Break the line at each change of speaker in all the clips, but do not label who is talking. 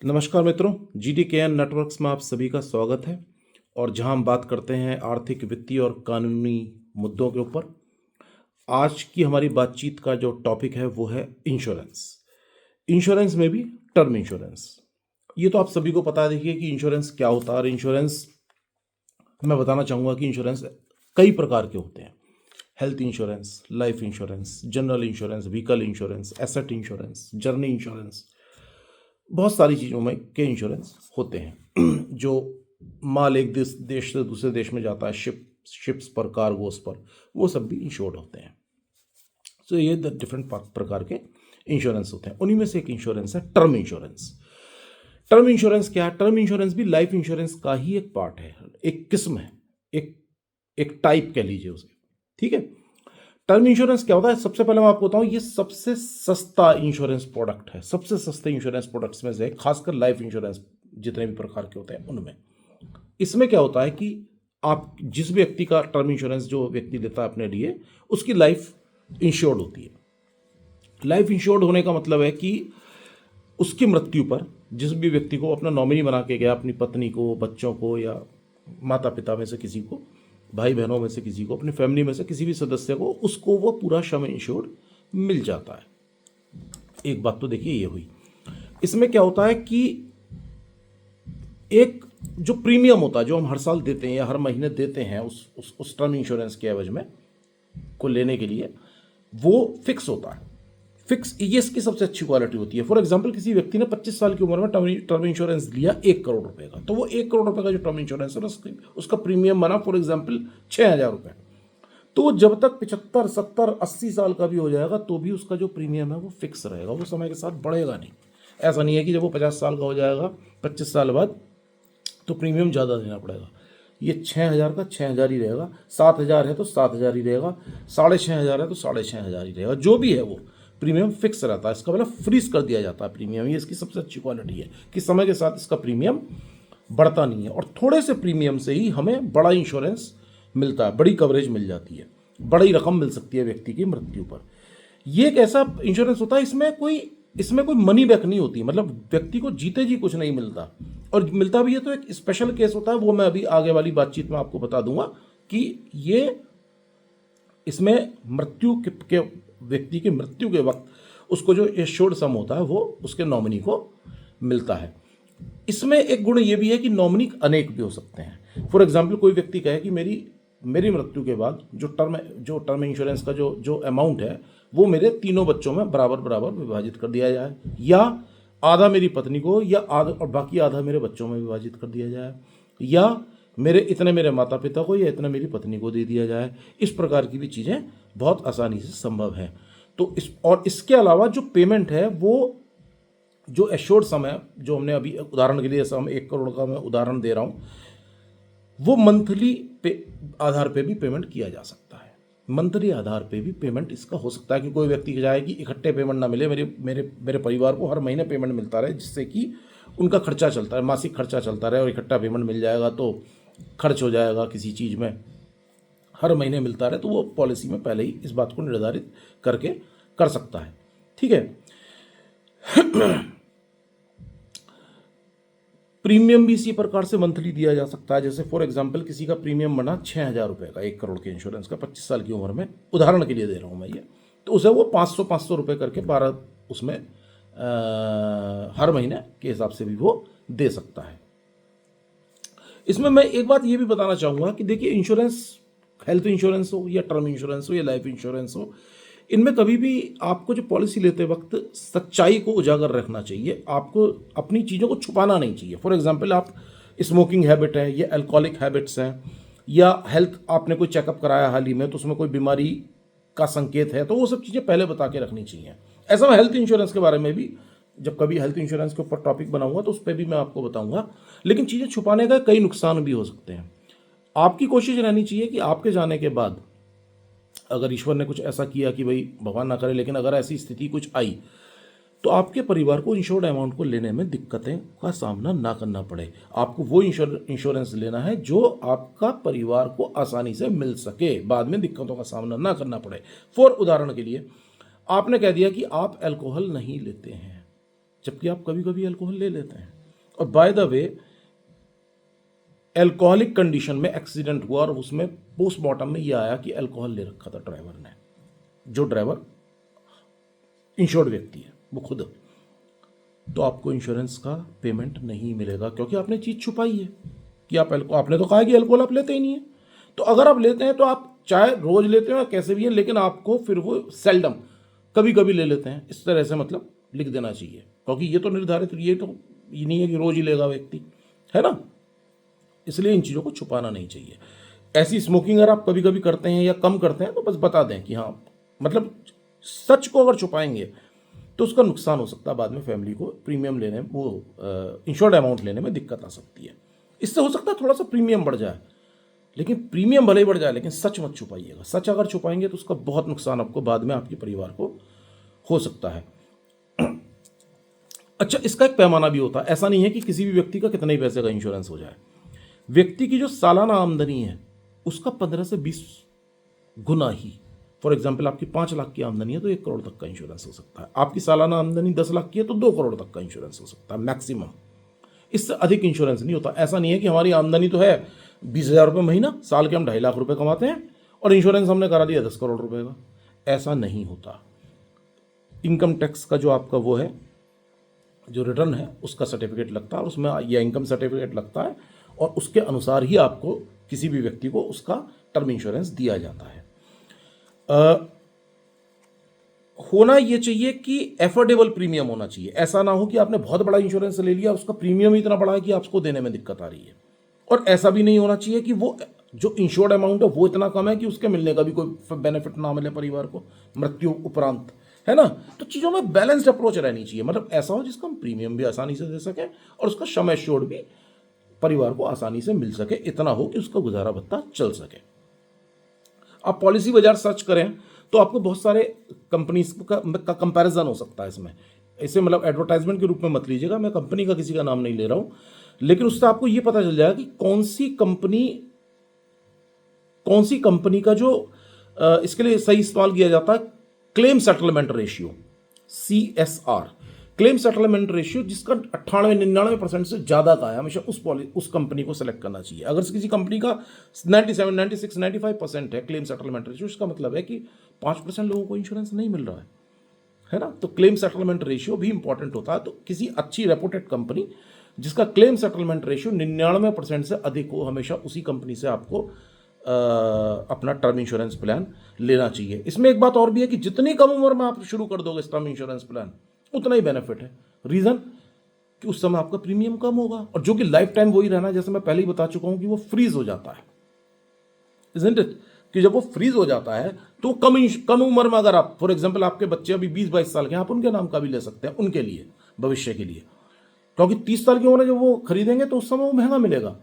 नमस्कार मित्रों, GDKN networks में आप सभी का स्वागत है। और जहां हम बात करते हैं आर्थिक, वित्तीय और कानूनी मुद्दों के ऊपर। आज की हमारी बातचीत का जो टॉपिक है वो है इंश्योरेंस। इंश्योरेंस में भी टर्म इंश्योरेंस। ये तो आप सभी को पता है। देखिए कि इंश्योरेंस क्या होता है। और इंश्योरेंस मैं बताना चाहूँगा कि इंश्योरेंस कई प्रकार के होते हैं। Health insurance, life insurance, general insurance, vehicle insurance, asset insurance, journey insurance, बहुत सारी चीज़ों में के इंश्योरेंस होते हैं। जो माल एक देश से दूसरे देश में जाता है, शिप्स पर, कार्गोस पर, वो सब भी इंश्योर्ड होते हैं। तो ये डिफरेंट प्रकार के इंश्योरेंस होते हैं। उन्हीं में से एक इंश्योरेंस है टर्म इंश्योरेंस। टर्म इंश्योरेंस क्या है? टर्म इंश्योरेंस भी लाइफ इंश्योरेंस का ही एक पार्ट है, एक किस्म है, एक एक टाइप कह लीजिए उसे। ठीक है। टर्म इंश्योरेंस क्या होता है? सबसे पहले मैं आपको बताऊं, ये सबसे सस्ता इंश्योरेंस प्रोडक्ट है। सबसे सस्ते इंश्योरेंस प्रोडक्ट्स में से खासकर लाइफ इंश्योरेंस जितने भी प्रकार के होते हैं उनमें। इसमें क्या होता है कि आप जिस व्यक्ति का टर्म इंश्योरेंस जो व्यक्ति लेता है अपने लिए, उसकी लाइफ इंश्योर्ड होती है। लाइफ इंश्योर्ड होने का मतलब है कि उसकी मृत्यु पर जिस भी व्यक्ति को अपना नॉमिनी बना के गया, अपनी पत्नी को, बच्चों को, या माता पिता में से किसी को, भाई बहनों में से किसी को, अपनी फैमिली में से किसी भी सदस्य को, उसको वो पूरा सम इंश्योर्ड मिल जाता है। एक बात तो देखिए ये हुई। इसमें क्या होता है कि एक जो प्रीमियम होता है, जो हम हर साल देते हैं या हर महीने देते हैं उस टर्म इंश्योरेंस के एवज में को लेने के लिए, वो फिक्स होता है। फिक्स, ये इसकी सबसे अच्छी क्वालिटी होती है। फॉर एग्जांपल, किसी व्यक्ति ने 25 साल की उम्र में टर्म इंश्योरेंस लिया 1 करोड़ रुपए का, तो वो 1 करोड़ रुपए का जो टर्म इंश्योरेंस है उसका प्रीमियम बना फॉर एग्जांपल 6,000 रुपए। तो जब तक 75, 70, 80 साल का भी हो जाएगा तो भी उसका जो प्रीमियम है वो फिक्स रहेगा, वो समय के साथ बढ़ेगा नहीं। ऐसा नहीं है कि जब वो 50 साल का हो जाएगा 25 साल बाद तो प्रीमियम ज़्यादा देना पड़ेगा। ये 6,000 का 6,000 ही रहेगा, 7,000 है तो 7,000 ही रहेगा, 6,500 है तो 6,500 ही रहेगा। जो भी है वो प्रीमियम फिक्स रहता है। इसका मतलब फ्रीज कर दिया जाता है प्रीमियम। ये इसकी सबसे अच्छी क्वालिटी है कि समय के साथ इसका प्रीमियम बढ़ता नहीं है। और थोड़े से प्रीमियम से ही हमें बड़ा इंश्योरेंस मिलता है, बड़ी कवरेज मिल जाती है, बड़ी रकम मिल सकती है व्यक्ति की मृत्यु पर। ये एक ऐसा इंश्योरेंस होता है, इसमें कोई मनी बैक नहीं होती। मतलब व्यक्ति को जीते जी कुछ नहीं मिलता, और मिलता भी है तो एक स्पेशल केस होता है। वो मैं अभी आगे वाली बातचीत में आपको बता दूंगा कि ये इसमें मृत्यु के व्यक्ति की मृत्यु के वक्त उसको जो एश्योर्ड सम होता है वो उसके नॉमिनी को मिलता है। इसमें एक गुण ये भी है कि नॉमिनी अनेक भी हो सकते हैं। फॉर एग्जाम्पल, कोई व्यक्ति कहे कि मेरी मृत्यु के बाद जो टर्म इंश्योरेंस का जो अमाउंट है वो मेरे तीनों बच्चों में बराबर बराबर विभाजित कर दिया जाए, या आधा मेरी पत्नी को, या आधा और बाकी आधा मेरे बच्चों में विभाजित कर दिया जाए, या मेरे माता पिता को, या इतना मेरी पत्नी को दे दिया जाए। इस प्रकार की भी चीज़ें बहुत आसानी से संभव है। तो इसके अलावा जो पेमेंट है, वो जो एश्योर्ड सम है, जो हमने अभी उदाहरण के लिए, जैसा हम 1 करोड़ का मैं उदाहरण दे रहा हूँ, वो मंथली आधार पे भी पेमेंट किया जा सकता है। मंथली आधार पे भी पेमेंट इसका हो सकता है कि कोई व्यक्ति जाए कि इकट्ठे पेमेंट ना मिले, मेरे परिवार को हर महीने पेमेंट मिलता रहे, जिससे कि उनका खर्चा चलता है, मासिक खर्चा चलता रहे। और इकट्ठा पेमेंट मिल जाएगा तो खर्च हो जाएगा किसी चीज़ में, हर महीने मिलता रहे, तो वो पॉलिसी में पहले ही इस बात को निर्धारित करके कर सकता है। ठीक है। प्रीमियम भी इसी प्रकार से मंथली दिया जा सकता है। जैसे फॉर एग्जांपल, किसी का प्रीमियम बना 6,000 रुपये का 1 करोड़ के इंश्योरेंस का, 25 साल की उम्र में, उदाहरण के लिए दे रहा हूँ मैं ये, तो उसे वो 500 रुपये करके 12 उसमें हर महीने के हिसाब से भी वो दे सकता है। इसमें मैं एक बात ये भी बताना चाहूँगा कि देखिए, इंश्योरेंस, हेल्थ इंश्योरेंस हो या टर्म इंश्योरेंस हो या लाइफ इंश्योरेंस हो, इनमें कभी भी आपको जो पॉलिसी लेते वक्त सच्चाई को उजागर रखना चाहिए। आपको अपनी चीज़ों को छुपाना नहीं चाहिए। फॉर एग्जांपल, आप स्मोकिंग हैबिट है, या अल्कोहलिक हैबिट्स हैं, या हेल्थ आपने कोई चेकअप कराया हाल ही में तो उसमें कोई बीमारी का संकेत है, तो वो सब चीज़ें पहले बता के रखनी चाहिए। ऐसा मैं हेल्थ इंश्योरेंस के बारे में भी, जब कभी हेल्थ इंश्योरेंस के ऊपर टॉपिक बनाऊंगा तो उस पर भी मैं आपको बताऊंगा। लेकिन चीज़ें छुपाने का कई नुकसान भी हो सकते हैं। आपकी कोशिश रहनी चाहिए कि आपके जाने के बाद, अगर ईश्वर ने कुछ ऐसा किया कि भाई भगवान ना करे, लेकिन अगर ऐसी स्थिति कुछ आई, तो आपके परिवार को इंश्योर्ड अमाउंट को लेने में दिक्कतें का सामना ना करना पड़े। आपको वो इंश्योरेंस लेना है जो आपका परिवार को आसानी से मिल सके, बाद में दिक्कतों का सामना ना करना पड़े। फॉर उदाहरण के लिए, आपने कह दिया कि आप अल्कोहल नहीं लेते हैं, जबकि आप कभी कभी अल्कोहल ले लेते हैं। और by the way, alcoholic condition में एक्सीडेंट हुआ और उसमें पोस्टमार्टम में यह आया कि अल्कोहल ले रखा था ड्राइवर ने, जो ड्राइवर इंश्योर्ड व्यक्ति है वो खुद, तो आपको इंश्योरेंस का पेमेंट नहीं मिलेगा, क्योंकि आपने चीज़ छुपाई है कि आपने तो कहा कि अल्कोहल आप लेते ही नहीं है। तो अगर आप लेते हैं तो आप चाहे रोज लेते हो या कैसे भी है, लेकिन आपको फिर वो सेल्डम कभी कभी ले लेते हैं, इस तरह से मतलब लिख देना चाहिए, क्योंकि ये तो निर्धारित, ये नहीं है कि रोज ही लेगा व्यक्ति, है ना। इसलिए इन चीज़ों को छुपाना नहीं चाहिए। ऐसी स्मोकिंग अगर आप कभी कभी करते हैं या कम करते हैं तो बस बता दें कि हाँ, मतलब सच को अगर छुपाएंगे तो उसका नुकसान हो सकता है, बाद में फैमिली को प्रीमियम लेने, वो इंश्योर्ड अमाउंट लेने में दिक्कत आ सकती है। इससे हो सकता है थोड़ा सा प्रीमियम बढ़ जाए, लेकिन प्रीमियम भले ही बढ़ जाए, लेकिन सच मत छुपाइएगा। सच अगर छुपाएंगे तो उसका बहुत नुकसान आपको बाद में, आपके परिवार को हो सकता है। अच्छा, इसका एक पैमाना भी होता है। ऐसा नहीं है कि किसी भी व्यक्ति का कितने ही पैसे का इंश्योरेंस हो जाए। व्यक्ति की जो सालाना आमदनी है उसका 15 से 20 गुना ही, फॉर एग्जाम्पल आपकी 5 लाख की आमदनी है तो 1 करोड़ तक का इंश्योरेंस हो सकता है। आपकी सालाना आमदनी 10 लाख की है तो 2 करोड़ तक का इंश्योरेंस हो सकता है मैक्सिमम। इससे अधिक इंश्योरेंस नहीं होता। ऐसा नहीं है कि हमारी आमदनी तो है 20,000 रुपये महीना, साल के हम 2.5 लाख रुपए कमाते हैं और इंश्योरेंस हमने करा दिया 10 करोड़ रुपए का। ऐसा नहीं होता। इनकम टैक्स का जो आपका वो है, जो रिटर्न है, उसका सर्टिफिकेट लगता है और उसमें यह इनकम सर्टिफिकेट लगता है और उसके अनुसार ही आपको किसी भी व्यक्ति को उसका टर्म इंश्योरेंस दिया जाता है। होना यह चाहिए कि एफोर्डेबल प्रीमियम होना चाहिए। ऐसा ना हो कि आपने बहुत बड़ा इंश्योरेंस ले लिया, उसका प्रीमियम इतना बड़ा है कि आपको देने में दिक्कत आ रही है, और ऐसा भी नहीं होना चाहिए कि वो जो इंश्योर्ड अमाउंट है वो इतना कम है कि उसके मिलने का भी कोई बेनिफिट ना मिले परिवार को मृत्यु उपरांत, है ना। तो चीज़ों में बैलेंस्ड अप्रोच रहनी चाहिए। मतलब ऐसा हो जिसका हम प्रीमियम भी आसानी से दे सकें और उसका सम एश्योर्ड भी परिवार को आसानी से मिल सके, इतना हो कि उसका गुजारा भत्ता चल सके। आप पॉलिसी बाजार सर्च करें तो आपको बहुत सारे कंपनीज का कंपैरिजन हो सकता है इसमें। इसे मतलब एडवर्टाइजमेंट के रूप में मत लीजिएगा, मैं कंपनी का किसी का नाम नहीं ले रहा हूं, लेकिन उससे आपको यह पता चल जाएगा कि कौन सी कंपनी का जो इसके लिए सही इस्तेमाल किया जाता है, claim settlement ratio, CSR, claim settlement ratio, जिसका 98-99% से ज्यादा का है, हमेशा उस कंपनी को सेलेक्ट करना चाहिए। अगर किसी कंपनी का 97, 96, 95% है क्लेम सेटलमेंट रेशियो, इसका मतलब है कि 5% लोगों को इंश्योरेंस नहीं मिल रहा है ना। तो क्लेम सेटलमेंट रेशियो भी इंपॉर्टेंट होता है। तो किसी अच्छी रेपुटेड कंपनी जिसका क्लेम सेटलमेंट रेशियो 99% से अधिक हो, हमेशा उसी कंपनी से आपको अपना टर्म इंश्योरेंस प्लान लेना चाहिए। इसमें एक बात और भी है कि जितनी कम उम्र में आप शुरू कर दोगे टर्म इंश्योरेंस प्लान, उतना ही बेनिफिट है। रीजन कि उस समय आपका प्रीमियम कम होगा, और जो कि लाइफ टाइम वही रहना है, जैसे मैं पहले ही बता चुका हूं कि वो फ्रीज हो जाता है, इजंट इट, कि जब वो फ्रीज हो जाता है तो कम उम्र में अगर आप, फॉर एग्जांपल आपके बच्चे अभी 20-22 साल के हैं, आप उनके नाम का भी ले सकते हैं, उनके लिए, भविष्य के लिए। क्योंकि 30 साल की उम्र जब वो खरीदेंगे तो उस समय वो महंगा मिलेगा,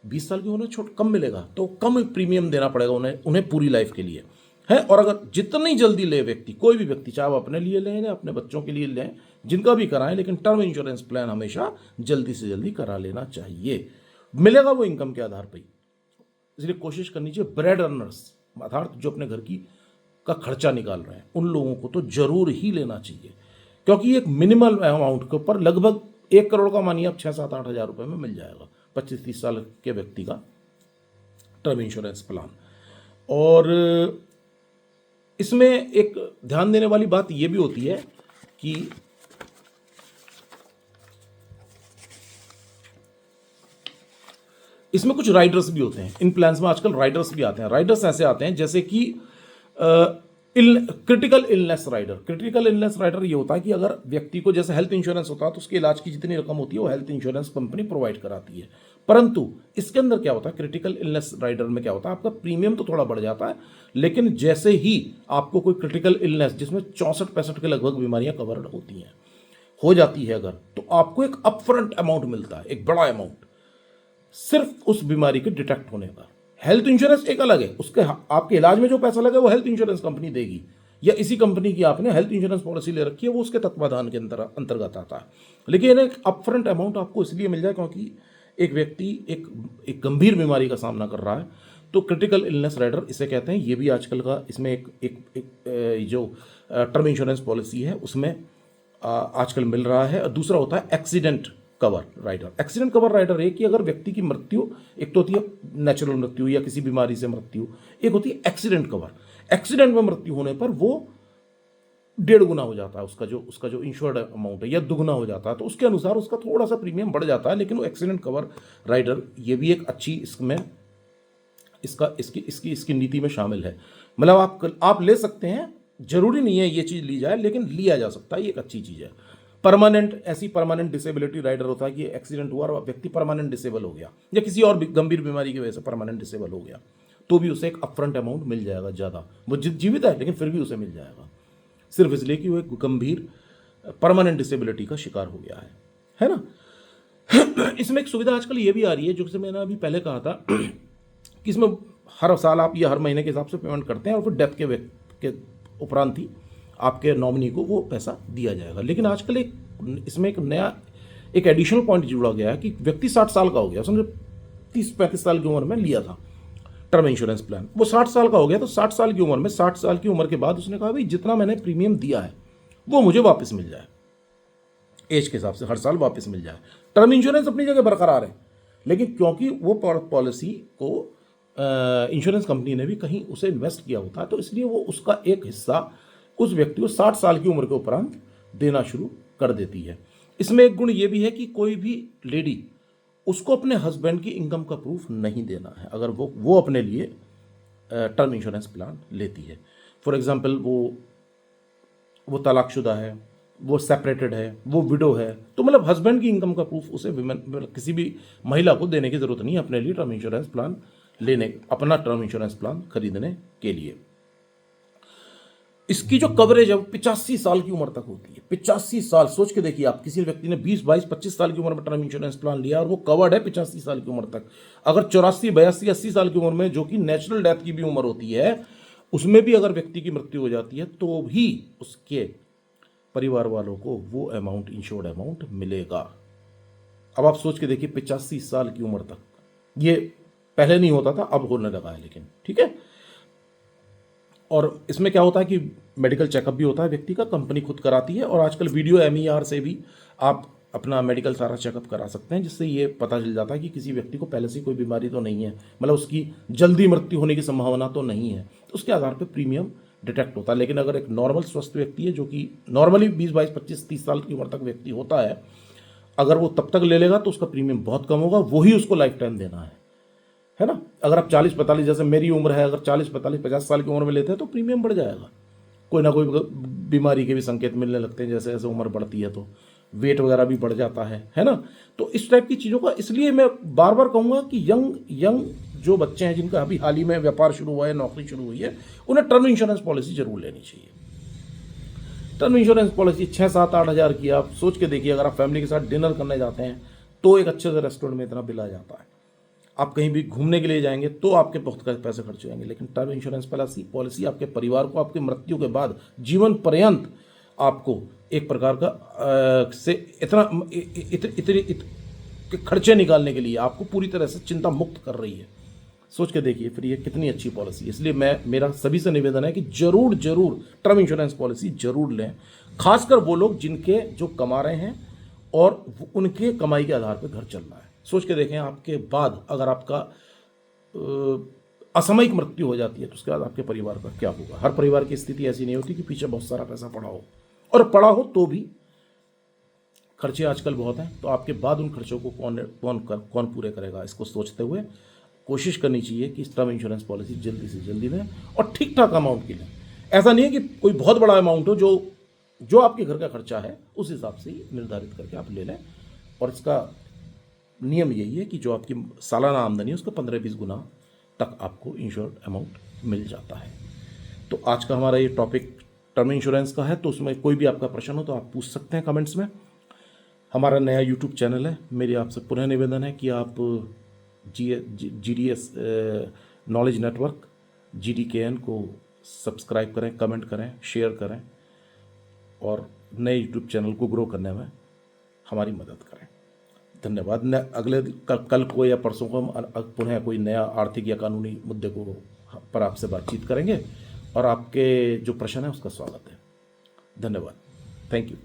20 साल की उम्र कम मिलेगा, तो कम प्रीमियम देना पड़ेगा उन्हें पूरी लाइफ के लिए है। और अगर जितनी जल्दी ले व्यक्ति, कोई भी व्यक्ति, चाहे वो अपने लिए लें या अपने बच्चों के लिए लें, जिनका भी कराएं, लेकिन टर्म इंश्योरेंस प्लान हमेशा जल्दी से जल्दी करा लेना चाहिए। मिलेगा वो इनकम के आधार पर, इसलिए कोशिश करनी चाहिए। ब्रेड अर्नर्स, अर्थात जो अपने घर का खर्चा निकाल रहे हैं, उन लोगों को तो जरूर ही लेना चाहिए, क्योंकि एक मिनिमल अमाउंट के ऊपर लगभग 1 करोड़ का मानिए आप 6-7-8 हज़ार रुपये में मिल जाएगा 25-30 साल के व्यक्ति का टर्म इंश्योरेंस प्लान। और इसमें एक ध्यान देने वाली बात यह भी होती है कि इसमें कुछ राइडर्स भी होते हैं। इन प्लान्स में आजकल राइडर्स भी आते हैं। राइडर्स ऐसे आते हैं जैसे कि critical illness rider. Critical illness rider ये होता है कि अगर व्यक्ति को, जैसे हेल्थ इंश्योरेंस होता है तो उसके इलाज की जितनी रकम होती है वो हेल्थ इंश्योरेंस कंपनी प्रोवाइड कराती है, परंतु इसके अंदर क्या होता है, क्रिटिकल इलनेस राइडर में क्या होता है, आपका प्रीमियम तो थोड़ा बढ़ जाता है, लेकिन जैसे ही आपको कोई क्रिटिकल इलनेस जिसमें 64-65 के लगभग बीमारियां कवर्ड होती हैं, हो जाती है अगर, तो आपको एक अपफ्रंट अमाउंट मिलता है, एक बड़ा अमाउंट, सिर्फ उस बीमारी के डिटेक्ट होने का। हेल्थ इंश्योरेंस एक अलग है, उसके आपके इलाज में जो पैसा लगे वो हेल्थ इंश्योरेंस कंपनी देगी, या इसी कंपनी की आपने हेल्थ इंश्योरेंस पॉलिसी ले रखी है, वो उसके तत्वाधान के अंतर्गत आता है। लेकिन एक अपफ्रंट अमाउंट आपको इसलिए मिल जाए क्योंकि एक व्यक्ति एक गंभीर बीमारी का सामना कर रहा है, तो क्रिटिकल इलनेस राइडर इसे कहते हैं। ये भी आजकल का इसमें एक जो टर्म इंश्योरेंस पॉलिसी है उसमें आजकल मिल रहा है। और दूसरा होता है accident cover rider. Accident cover rider एक कि अगर व्यक्ति की मृत्यु, एक तो होती है नेचुरल मृत्यु या किसी बीमारी से मृत्यु, एक होती है एक्सीडेंट कवर। एक्सीडेंट में मृत्यु होने पर वो 1.5 गुना हो जाता है उसका जो इंश्योर्ड अमाउंट है, या दुगना हो जाता है, तो उसके अनुसार उसका थोड़ा सा प्रीमियम बढ़ जाता है। लेकिन वो एक्सीडेंट कवर राइडर ये भी एक अच्छी इसमें इसकी नीति में शामिल है। मतलब आप ले सकते हैं, जरूरी नहीं है ये चीज़ ली जाए, लेकिन लिया जा सकता है, ये एक अच्छी चीज़ है। परमानेंट डिसेबिलिटी राइडर होता है कि एक्सीडेंट हुआ और व्यक्ति परमानेंट डिसेबल हो गया, या किसी और गंभीर बीमारी की वजह से परमानेंट डिसेबल हो गया, तो भी उसे एक अपफ्रंट अमाउंट मिल जाएगा ज़्यादा। वो जीवित है लेकिन फिर भी उसे मिल जाएगा, सिर्फ इसलिए कि वो एक गंभीर परमानेंट डिसेबिलिटी का शिकार हो गया है ना। इसमें एक सुविधा आजकल ये भी आ रही है, जो कि मैंने अभी पहले कहा था कि इसमें हर साल आप या हर महीने के हिसाब से पेमेंट करते हैं, और फिर डेथ के उपरांत ही आपके नॉमिनी को वो पैसा दिया जाएगा। लेकिन आजकल इसमें एक एडिशनल पॉइंट जुड़ा गया है कि व्यक्ति 60 साल का हो गया, समझो 30-35 साल की उम्र में लिया था टर्म इंश्योरेंस प्लान, वो 60 साल का हो गया, तो 60 साल की उम्र में 60 साल की उम्र के बाद उसने कहा भाई जितना मैंने प्रीमियम दिया है वो मुझे वापस मिल जाए, एज के हिसाब से हर साल वापस मिल जाए। टर्म इंश्योरेंस अपनी जगह बरकरार है, लेकिन क्योंकि वो पॉलिसी को इंश्योरेंस कंपनी ने भी कहीं उसे इन्वेस्ट किया होता है, तो इसलिए वो उसका एक हिस्सा उस व्यक्ति को 60 साल की उम्र के उपरांत देना शुरू कर देती है। इसमें एक गुण ये भी है कि कोई भी लेडी उसको अपने हस्बैंड की इनकम का प्रूफ नहीं देना है अगर वो अपने लिए टर्म इंश्योरेंस प्लान लेती है। फॉर एग्जांपल वो तलाकशुदा है, वो सेपरेटेड है, वो विडो है, तो मतलब हस्बैंड की इनकम का प्रूफ उसे किसी भी महिला को देने की जरूरत नहीं है अपने लिए टर्म इंश्योरेंस प्लान अपना टर्म इंश्योरेंस प्लान खरीदने के लिए। इसकी जो कवरेज है वो 85 साल की उम्र तक होती है। 85 साल, सोच के देखिए आप, किसी व्यक्ति ने 20, 22, 25 साल की उम्र में टर्म इंश्योरेंस प्लान लिया और वो कवर्ड है 85 साल की उम्र तक। अगर 84, 82, 80 साल की उम्र में, जो कि नेचुरल डेथ की भी उम्र होती है, उसमें भी अगर व्यक्ति की मृत्यु हो जाती है तो भी उसके परिवार वालों को वो अमाउंट, इंश्योर्ड अमाउंट मिलेगा। अब आप सोच के देखिए 85 साल की उम्र तक, ये पहले नहीं होता था, अब होने लगा है, लेकिन ठीक है। और इसमें क्या होता है कि मेडिकल चेकअप भी होता है व्यक्ति का, कंपनी खुद कराती है, और आजकल वीडियो MER से भी आप अपना मेडिकल सारा चेकअप करा सकते हैं, जिससे ये पता चल जाता है कि किसी व्यक्ति को पहले से कोई बीमारी तो नहीं है, मतलब उसकी जल्दी मृत्यु होने की संभावना तो नहीं है, तो उसके आधार पर प्रीमियम डिटेक्ट होता है। लेकिन अगर एक नॉर्मल स्वस्थ व्यक्ति है, जो कि नॉर्मली 20, 22, 25, 30 साल की उम्र तक व्यक्ति होता है, अगर वो तब तक ले लेगा तो उसका प्रीमियम बहुत कम होगा, वही उसको लाइफ टाइम देना है ना। अगर आप 40-45, जैसे मेरी उम्र है, अगर 40-45, 50 साल की उम्र में लेते हैं तो प्रीमियम बढ़ जाएगा। कोई ना कोई बीमारी के भी संकेत मिलने लगते हैं जैसे जैसे उम्र बढ़ती है, तो वेट वगैरह भी बढ़ जाता है ना। तो इस टाइप की चीज़ों का, इसलिए मैं बार बार कहूँगा कि यंग जो बच्चे हैं, जिनका अभी हाल ही में व्यापार शुरू हुआ है, नौकरी शुरू हुई है, उन्हें टर्म इंश्योरेंस पॉलिसी जरूर लेनी चाहिए। टर्म इंश्योरेंस पॉलिसी 6-7-8 हज़ार की, आप सोच के देखिए, अगर आप फैमिली के साथ डिनर करने जाते हैं तो एक अच्छे से रेस्टोरेंट में इतना बिल आ जाता है। आप कहीं भी घूमने के लिए जाएंगे तो आपके बहुत पैसे खर्च होंगे, लेकिन टर्म इंश्योरेंस पॉलिसी आपके परिवार को आपकी मृत्यु के बाद जीवन पर्यंत आपको एक प्रकार का से इतने खर्चे निकालने के लिए आपको पूरी तरह से चिंता मुक्त कर रही है। सोच के देखिए फिर ये कितनी अच्छी पॉलिसी है। इसलिए मेरा सभी से निवेदन है कि जरूर टर्म इंश्योरेंस पॉलिसी जरूर लें, खासकर वो लोग जिनके जो कमा रहे हैं और उनके कमाई के आधार पर घर चल रहा है। सोच के देखें, आपके बाद अगर आपका असामयिक मृत्यु हो जाती है तो उसके बाद आपके परिवार का क्या होगा। हर परिवार की स्थिति ऐसी नहीं होती कि पीछे बहुत सारा पैसा पड़ा हो, और पड़ा हो तो भी खर्चे आजकल बहुत हैं, तो आपके बाद उन खर्चों को कौन पूरे करेगा। इसको सोचते हुए कोशिश करनी चाहिए कि टर्म इंश्योरेंस पॉलिसी जल्दी से जल्दी लें, और ठीक ठाक अमाउंट की लें। ऐसा नहीं है कि कोई बहुत बड़ा अमाउंट हो, जो आपके घर का खर्चा है उस हिसाब से ही निर्धारित करके आप ले लें। और इसका नियम यही है कि जो आपकी सालाना आमदनी है उसका 15-20 गुना तक आपको इंश्योर्ड अमाउंट मिल जाता है। तो आज का हमारा ये टॉपिक टर्म इंश्योरेंस का है, तो उसमें कोई भी आपका प्रश्न हो तो आप पूछ सकते हैं कमेंट्स में। हमारा नया यूट्यूब चैनल है, मेरी आपसे पुनः निवेदन है कि आप GDS नॉलेज नेटवर्क GDKN को सब्सक्राइब करें, कमेंट करें, शेयर करें, और नए यूट्यूब चैनल को ग्रो करने में हमारी मदद करें। धन्यवाद। अगले कल को या परसों को हम पुनः कोई नया आर्थिक या कानूनी मुद्दे को पर आपसे बातचीत करेंगे, और आपके जो प्रश्न है उसका स्वागत है। धन्यवाद। Thank you.